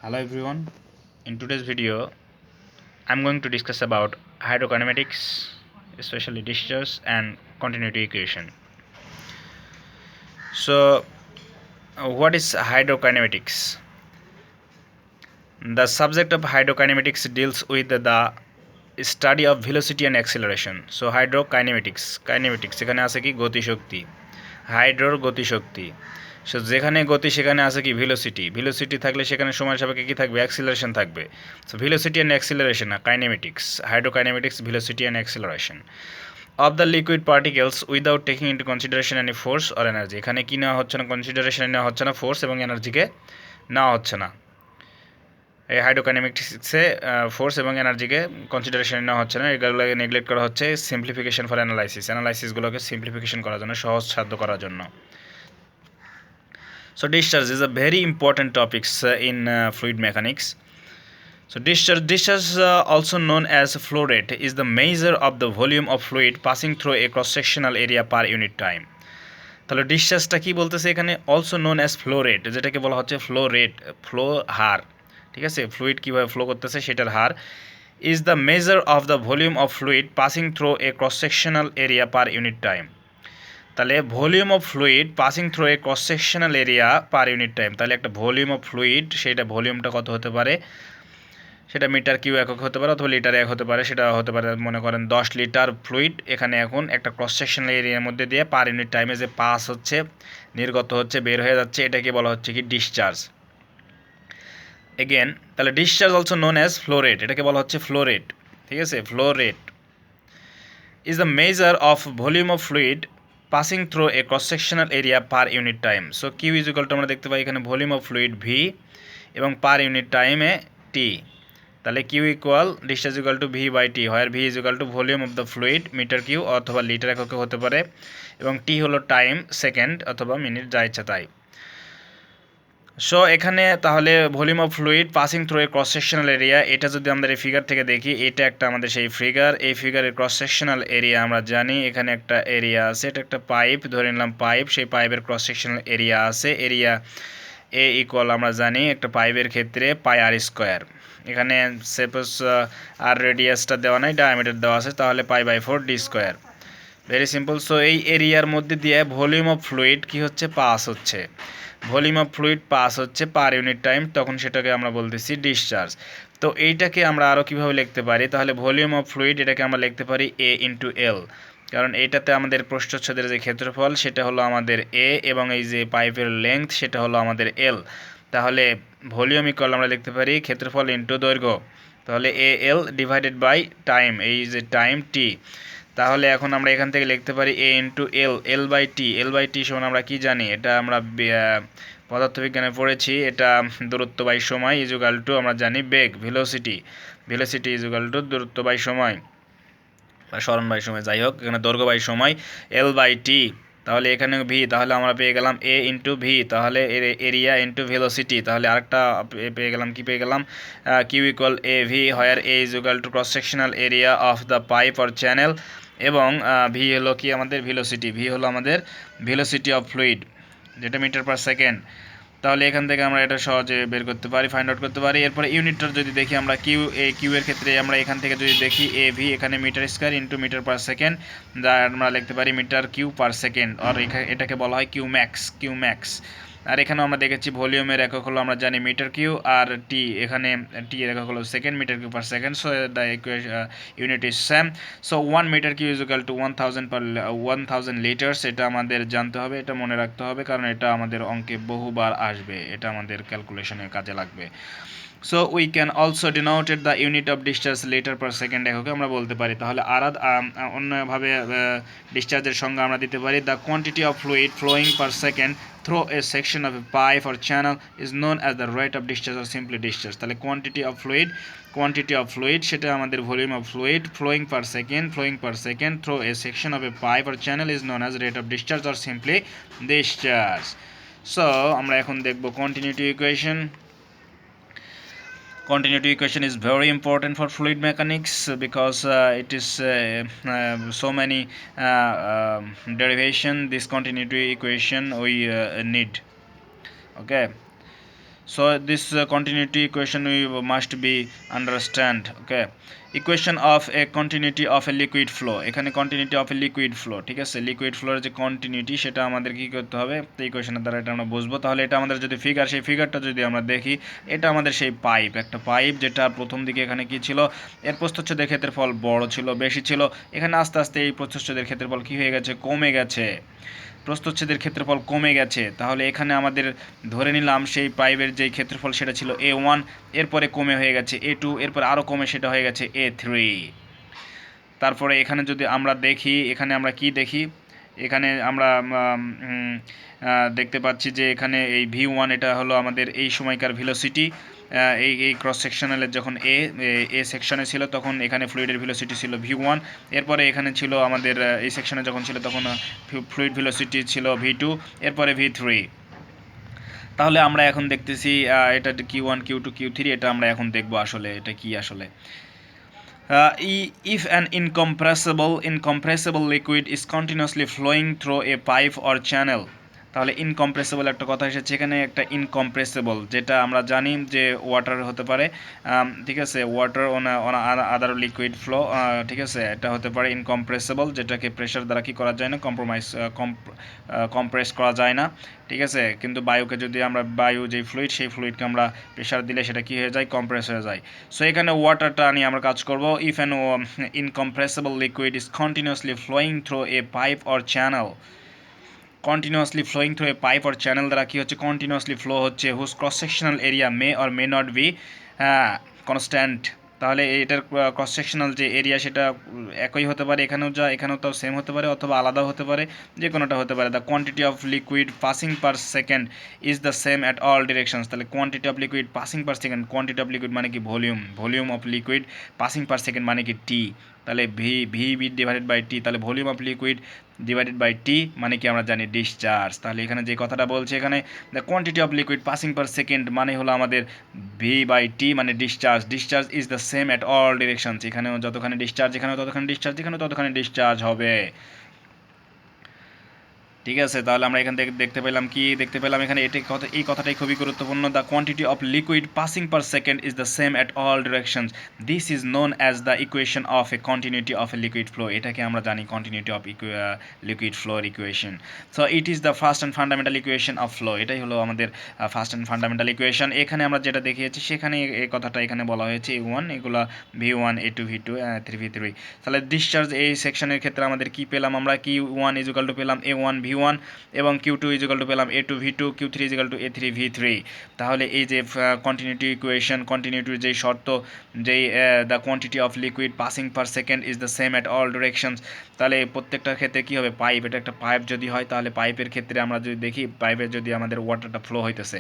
Hello everyone. In today's video, I'm going to discuss about hydrokinematics, especially discharge and continuity equation. So, what is hydrokinematics? The subject of hydrokinematics deals with the study of velocity and acceleration. So, kinematics এখানে আছে কি গতিশক্তি, হাইড্রোর গতিশক্তি। So যেখানে গতি সেখানে আছে কি ভেলোসিটি থাকলে সেখানে সময়ের সাপেক্ষে কী থাকবে, অ্যাক্সিলারেশন থাকবে। So velocity and acceleration kinematics, hydrokinematics, velocity and acceleration of the liquid particles without taking into consideration any force or energy. এখানে কী নেওয়া হচ্ছে না, কনসিডারেশনে নেওয়া হচ্ছে না ফোর্স এবং এনার্জিকে নেওয়া হচ্ছে না। এই হাইড্রোকাইনেমেটিক্সে ফোর্স এবং এনার্জিকে কনসিডারেশনে নেওয়া হচ্ছে না, এগুলোকে নেগলেক্ট করা হচ্ছে সিম্পলিফিকেশন ফর অ্যানালাইসিসগুলোকে সিম্পলিফিকেশন করার জন্য, সহজসাধ্য করার জন্য। So discharge is a very important topic in fluid mechanics. So discharge also known as flow rate is the measure of the volume of fluid passing through a cross-sectional area per unit time. তাহলে ডিসচার্জটা কি বলতেছে এখানে, also known as flow rate, যেটাকে বলা হচ্ছে flow rate, flow হার, ঠিক আছে, fluid কীভাবে ফ্লো করতেছে সেটার হার, is the measure of the volume of fluid passing through a cross sectional area per unit time. তাহলে volume of fluid passing through a cross sectional area per unit time, তাহলে একটা volume of fluid, সেটা ভলিউমটা কত হতে পারে, সেটা metre Q একক হতে পারে অথবা লিটার এক হতে পারে, সেটা হতে পারে মনে করেন 10 লিটার ফ্লুইড এখানে এখন একটা ক্রস সেকশনাল এরিয়ার মধ্যে দিয়ে পার ইউনিট টাইমে যে পাস হচ্ছে, নির্গত হচ্ছে, বের হয়ে যাচ্ছে, এটাকে বলা হচ্ছে কি ডিসচার্জ। এগেন তাহলে discharge also known as flow rate, এটাকে বলা হচ্ছে ফ্লো রেট, ঠিক আছে। Flow rate is the measure of volume of fluid passing through a cross sectional area per unit time. So Q is equal to আমরা দেখতে পাই এখানে volume of fluid V এবং per unit টাইমে টি। তাহলে Q equal discharge equal to V by T, হয় V is equal to volume of the fluid metre cube অথবা litre এককে হতে পারে, এবং টি হলো টাইম, সেকেন্ড অথবা মিনিট, যা ইচ্ছা তাই। সো এখানে তাহলে volume of fluid passing through a cross sectional area, এটা যদি আমাদের এই ফিগার থেকে দেখি, এটা একটা আমাদের সেই ফিগার, এই ফিগারের ক্রস সেকশনাল এরিয়া আমরা জানি, এখানে একটা এরিয়া আছে, এটা একটা পাইপ, ধরে নিলাম পাইপ, সেই পাইপের ক্রস সেকশনাল এরিয়া আছে, এরিয়া এ ইকুয়াল আমরা জানি একটা পাইপের ক্ষেত্রে পাই আর স্কোয়ার। এখানে সাপোজ আর রেডিয়াসটা দেওয়া নাই, ডায়ামিটার দেওয়া আছে, তাহলে pi by 4 D square, very simple. So এই এরিয়ার মধ্যে দিয়ে ভলিউম অফ ফ্লুইড কী হচ্ছে, পাস হচ্ছে, ভলিউম অফ ফ্লুইড পাস হচ্ছে পার ইউনিট টাইম, তখন সেটাকে আমরা বলতেছি ডিসচার্জ। তো এইটাকে আমরা আরও কীভাবে লিখতে পারি, তাহলে ভলিউম অফ ফ্লুইড এটাকে আমরা লিখতে পারি এ ইন্টু এল, কারণ এইটাতে আমাদের প্রস্থচ্ছেদের যে ক্ষেত্রফল সেটা হলো আমাদের এ, এবং এই যে পাইপের লেংথ সেটা হলো আমাদের এল। তাহলে ভলিউম ইকুয়াল আমরা লিখতে পারি ক্ষেত্রফল ইন্টু দৈর্ঘ্য, তাহলে এ এল ডিভাইডেড বাই টাইম, এই যে টাইম টি। তাহলে এখন আমরা এখান থেকে লিখতে পারি এ into L, L by T সমান আমরা কি জানি, এটা আমরা পদার্থবিজ্ঞানে পড়েছি, এটা দূরত্ব বাই সময় ইজুগাল টু আমরা জানি বেগ, ভেলোসিটি ইজুগাল টু দূরত্ব বাই সময় বা সরণ বাই সময়, যাই হোক এখানে দৈর্ঘ্য বাই সময়, এল বাই টি। তাহলে এখানে ভি, তাহলে আমরা পেয়ে গেলাম এ ইন্টু ভি, তাহলে এরিয়া ইন্টু ভেলোসিটি, তাহলে আরেকটা পেয়ে গেলাম, কি পেয়ে গেলাম, Q equal A V, where A is equal to cross sectional area of the pipe or channel, এবং ভি হলো কি আমাদের ভেলোসিটি, ভি হলো আমাদের ভেলোসিটি অফ ফ্লুইড, যেটা মিটার পার সেকেন্ড। তাহলে এখান থেকে আমরা এটা সহজে বের করতে পারি, ফাইন্ড আউট করতে পারি। এরপরে ইউনিটটা যদি দেখি আমরা, কিউ এর ক্ষেত্রে আমরা এখান থেকে যদি দেখি এ ভি, এখানে meter square into meter per second, যা আমরা লিখতে পারি মিটার কিউ পার সেকেন্ড, আর এটাকে বলা হয় কিউ ম্যাক্স। আর এখানেও আমরা দেখেছি ভলিউমের একক হলো আমরা জানি মিটার কিউ, আর টি, এখানে টি এর একক হলো second, meter cube per second. So the unit is same. So 1 meter cube is equal to 1000 litres, এটা আমাদের জানতে হবে, এটা মনে রাখতে হবে, কারণ এটা আমাদের অঙ্কে বহুবার আসবে, এটা আমাদের ক্যালকুলেশনে কাজে লাগবে। So we can also denoted the unit of discharge litre per second এককে আমরা বলতে পারি। তাহলে অন্যভাবে ডিসচার্জের সংজ্ঞা আমরা দিতে পারি, the quantity of fluid flowing per second through a section of a pipe or channel is known as the rate of discharge or simply discharge. তাহলে কোয়ান্টিটি অফ ফ্লুইড সেটা আমাদের volume of fluid flowing per second through a section of a pipe or channel is known as rate of discharge or simply discharge. So আমরা এখন দেখব continuity equation. Continuity equation is very important for fluid mechanics because it is so many derivation this continuity equation we need. Okay, So this continuity equation we must be understand. Okay, equation of a continuity of a liquid flow, এখানে continuity of a liquid flow, ঠিক আছে, liquid floor যে continuity সেটা আমাদের কি করতে হবে, তো ইকুয়েশনের দ্বারা এটা আমরা বুঝবো। তাহলে এটা আমাদের যদি ফিগার, সেই ফিগারটা যদি আমরা দেখি, এটা আমাদের সেই পাইপ, একটা পাইপ যেটা প্রথম দিকে এখানে কি ছিল, এর প্রস্থচ্ছেদের ক্ষেত্রফল বড় ছিল, বেশি ছিল। এখানে আস্তে আস্তে এই প্রস্থচ্ছেদের ক্ষেত্রফল কি হয়ে গেছে, কমে গেছে, প্রস্থচ্ছেদের ক্ষেত্রফল কমে গেছে। তাহলে এখানে আমাদের ধরে নিলাম সেই পাইপের যেই ক্ষেত্রফল সেটা ছিল A1, এরপরে কমে হয়ে গেছে A2, এরপরে আরও কমে সেটা হয়ে গেছে A3। তারপরে এখানে যদি আমরা দেখি, এখানে আমরা কি দেখি, এখানে আমরা দেখতে পাচ্ছি যে এখানে এই V1 এটা হলো আমাদের এই সময়কার ভেলোসিটি। এই ক্রস সেকশনালের যখন এ সেকশনে ছিল তখন এখানে ফ্লুইডের ভেলোসিটি ছিল V1। এরপরে এখানে ছিল আমাদের এই সেকশনে যখন ছিল তখন ফ্লুইড ভেলোসিটি ছিল V2, এরপরে V3। তাহলে আমরা এখন দেখতেছি এটা Q1 Q2 Q3, এটা আমরা এখন দেখব আসলে এটা কি আসলে। If an incompressible liquid is continuously flowing through a pipe or channel, তাহলে ইনকম্প্রেসিবল একটা কথা এসেছে এখানে, একটা ইনকম্প্রেসিবল যেটা আমরা জানি যে ওয়াটার হতে পারে, ঠিক আছে, water on other liquid flow, ঠিক আছে, এটা হতে পারে ইনকম্প্রেসিবল, যেটাকে প্রেশার দ্বারা কি করা যায় না, কম্প্রেস করা যায় না, ঠিক আছে। কিন্তু বায়ুকে যদি আমরা, বায়ু যে ফ্লুইড, সেই ফ্লুইডকে আমরা প্রেশার দিলে সেটা কি হয়ে যায়, কম্প্রেস হয়ে যায়। সো এখানে ওয়াটারটা নিয়ে আমরা কাজ করব। If an incompressible liquid is continuously flowing through a pipe or channel, continuously flowing through a pipe or channel দ্বারা কী হচ্ছে, কন্টিনিউয়াসলি ফ্লো হচ্ছে, whose cross sectional area may or may not be constant. তাহলে এটার cross sectional যে area সেটা একই হতে পারে, এখানেও যা এখানেও তাও সেম হতে পারে, অথবা আলাদাও হতে পারে, যে কোনোটা হতে পারে। The quantity of liquid passing per second is the same at all directions. তাহলে quantity of liquid passing per second, quantity of liquid মানে কি volume, volume of liquid passing per second মানে কি টি, তাহলে ভি ডিভাইডেড বাই টি, তাহলে volume of liquid divided by T মানে কি আমরা জানি ডিসচার্জ। তাহলে এখানে যে কথাটা বলছে, এখানে the quantity of liquid passing per second মানে হলো আমাদের ভি বাই টি মানে discharge. Discharge is the same at all directions, এখানেও যতখানি ডিসচার্জ, এখানেও ততখানি ডিসচার্জ, এখানেও ততখানি ডিসচার্জ হবে, ঠিক আছে। তাহলে আমরা এখান থেকে দেখতে পেলাম কি, দেখতে পেলাম এখানে এই কথাটাই খুবই গুরুত্বপূর্ণ। The quantity of liquid passing per second is the same at all directions, this is known as the equation of A continuity of a liquid flow. এটাকে আমরা জানি continuity of liquid floor equation. So it is the first and fundamental equation of flow, এটাই হলো আমাদের first and fundamental equation. এখানে আমরা যেটা দেখিয়েছি সেখানে এই কথাটা এখানে বলা হয়েছে A1, এগুলো V1 A2 V2 3 V3। তাহলে ডিসচার্জ এই সেকশনের ক্ষেত্রে আমাদের কি পেলাম, আমরা Q1 ইজুকাল টু পেলাম A1 V1 এবং Q2 ইজুকাল টু পেলাম A2 V2, Q3 equal to A3 V3। তাহলে এই যে কন্টিনিউটি ইকুয়েশন, কন্টিনিউটির যেই শর্ত, যেই the quantity of liquid passing per second is the same at all directions, তাহলে প্রত্যেকটার ক্ষেত্রে কী হবে, পাইপ, এটা একটা পাইপ যদি হয়, তাহলে পাইপের ক্ষেত্রে আমরা যদি দেখি, পাইপের যদি আমাদের ওয়াটারটা ফ্লো হইতেছে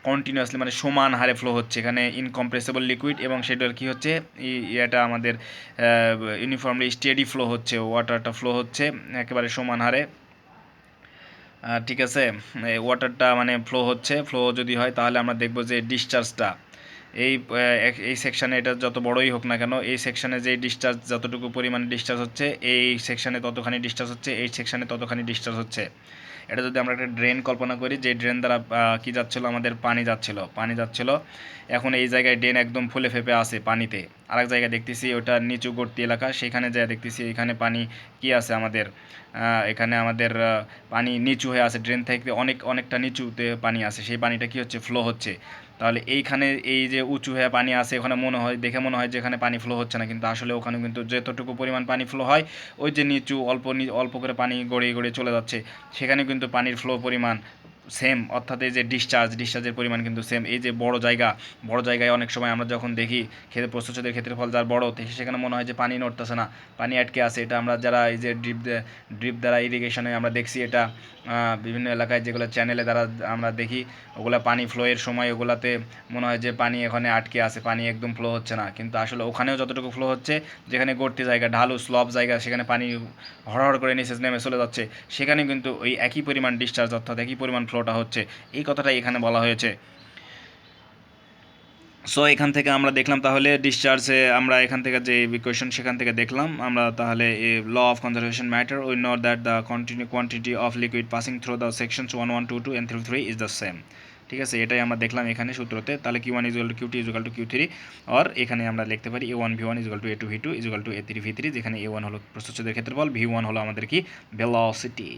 কন্টিনিউয়াসলি মানে সমান হারে ফ্লো হচ্ছে, এখানে ইনকম্প্রেসিবল লিকুইড, এবং সেটার কী হচ্ছে, এটা আমাদের ইউনিফর্মলি স্টেডি ফ্লো হচ্ছে, ওয়াটারটা ফ্লো হচ্ছে একেবারে সমান হারে, ঠিক আছে। ওয়াটারটা মানে ফ্লো হচ্ছে, ফ্লো যদি হয় তাহলে আমরা দেখব যে ডিসচার্জটা এই এই সেকশানে, এটা যত বড়ই হোক না কেন, এই সেকশানে যে ডিসচার্জ যতটুকু পরিমাণে ডিসচার্জ হচ্ছে, এই সেকশানে ততখানি ডিসচার্জ হচ্ছে, এই সেকশানে ততখানি ডিসচার্জ হচ্ছে। এটা যদি আমরা একটা ড্রেন কল্পনা করি, যে ড্রেন দ্বারা কী যাচ্ছিলো, আমাদের পানি যাচ্ছিলো, এখন এই জায়গায় ড্রেন একদম ফুলে ফেপে আছে পানিতে। আরেক জায়গায় দেখতেছি ওটা নিচু গর্তি এলাকা, সেখানে যা দেখতেছি এখানে পানি কি আছে আমাদের, এখানে আমাদের পানি নিচু হয়ে আছে, ড্রেন থেকে অনেকটা নিচুতে পানি আছে, সেই পানিটা কি হচ্ছে, ফ্লো হচ্ছে। তাহলে এইখানে এই যে উঁচু হয়ে পানি আছে, ওখানে দেখে মনে হয় যে এখানে পানি ফ্লো হচ্ছে না, কিন্তু আসলে ওখানে কিন্তু যতটুকু পরিমাণ পানি ফ্লো হয়, ওই যে নিচু অল্প করে পানি গড়িয়ে চলে যাচ্ছে, সেখানে কিন্তু পানির ফ্লো পরিমাণ সেম, অর্থাৎ এই যে ডিসচার্জের পরিমাণ কিন্তু সেম। এই যে বড় জায়গায় অনেক সময় আমরা যখন দেখি প্রস্থচ্ছেদের ক্ষেত্রফল যার বড়, সেখানে মনে হয় যে পানি নড়তেছে না, পানি আটকে আছে। এটা আমরা যারা এই যে ড্রিপ দ্বারা ইরিগেশনে আমরা দেখছি, এটা বিভিন্ন এলাকায় যেগুলো চ্যানেলে দ্বারা আমরা দেখি, ওগুলা পানি ফ্লোয়ের সময় ওগুলাতে মনে হয় যে পানি এখানে আটকে আছে, পানি একদম ফ্লো হচ্ছে না, কিন্তু আসলে ওখানেও যতটুকু ফ্লো হচ্ছে, যেখানে গর্তি জায়গা, ঢালু স্লপ জায়গা, সেখানে পানি হড়হড় করে নিচে নেমে চলে যাচ্ছে, সেখানে কিন্তু ওই একই পরিমাণ ডিসচার্জ, অর্থাৎ একই পরিমাণ ফ্লোটা হচ্ছে, এই কথাটাই এখানে বলা হয়েছে। সো এখান থেকে আমরা দেখলাম তাহলে ডিসচার্জে, আমরা এখান থেকে যে ইকুয়েশন সেখান থেকে দেখলাম আমরা, তাহলে law of conservation matter, we know that the quantity of liquid passing through the sections 1, 1, 2, 2 and 3, 3 is the same. ঠিক আছে, এটাই আমরা দেখলাম এখানে সূত্রতে। তাহলে Q1 equal to Q2 equal to Q3, আর এখানে আমরা লিখতে পারি A1 V1 equal to A2 V2 equal to A3 V3, যেখানে A1 হলো প্রস্থচ্ছেদের ক্ষেত্রফল, V1 হলো আমাদের কি ভেলোসিটি।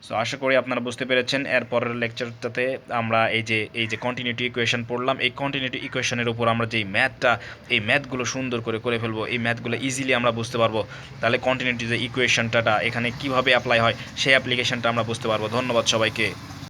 সো আশা করি আপনারা বুঝতে পেরেছেন। এর পরের লেকচারটাতে আমরা এই যে কন্টিনিউটি ইকুয়েশন পড়লাম, এই কন্টিনিউটি ইকুয়েশনের উপর আমরা যেই ম্যাথটা, এই ম্যাথগুলো সুন্দর করে ফেলবো, এই ম্যাথগুলো ইজিলি আমরা বুঝতে পারবো। তাহলে কন্টিনিউটি যে ইকুয়েশনটা এখানে কিভাবে অ্যাপ্লাই হয় সেই অ্যাপ্লিকেশনটা আমরা বুঝতে পারবো। ধন্যবাদ সবাইকে।